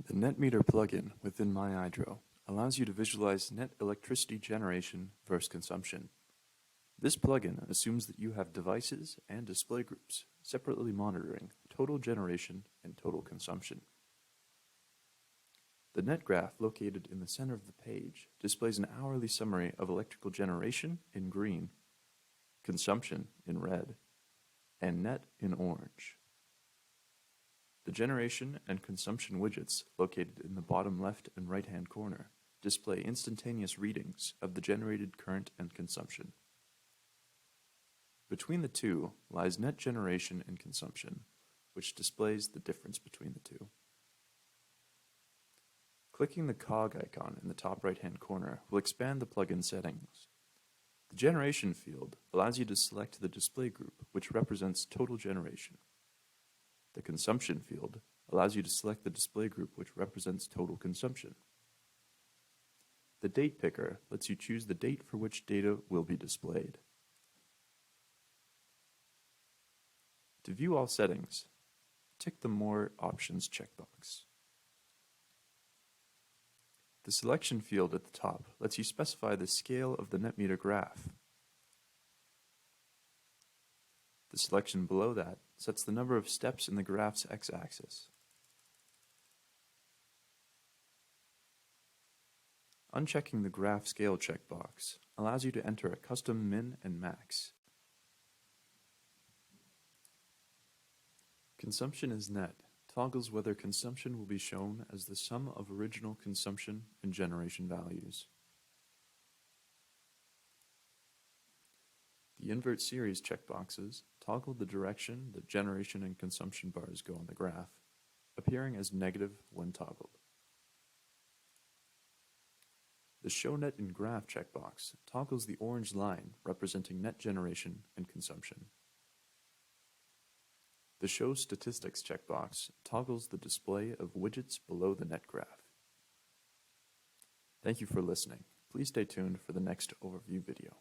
The NetMeter plugin within MyEyedro allows you to visualize net electricity generation versus consumption. This plugin assumes that you have devices and display groups separately monitoring total generation and total consumption. The net graph located in the center of the page displays an hourly summary of electrical generation in green, consumption in red, and net in orange. The generation and consumption widgets located in the bottom left and right-hand corner display instantaneous readings of the generated current and consumption. Between the two lies net generation and consumption, which displays the difference between the two. Clicking the cog icon in the top right-hand corner will expand the plugin settings. The generation field allows you to select the display group which represents total generation. The consumption field allows you to select the display group which represents total consumption. The date picker lets you choose the date for which data will be displayed. To view all settings, tick the More Options checkbox. The selection field at the top lets you specify the scale of the NetMeter graph. The selection below that sets the number of steps in the graph's x-axis. Unchecking the Graph Scale checkbox allows you to enter a custom min and max. Consumption is net toggles whether consumption will be shown as the sum of original consumption and generation values. The invert series checkboxes toggle the direction that generation and consumption bars go on the graph, appearing as negative when toggled. The Show Net in Graph checkbox toggles the orange line representing net generation and consumption. The Show Statistics checkbox toggles the display of widgets below the net graph. Thank you for listening. Please stay tuned for the next overview video.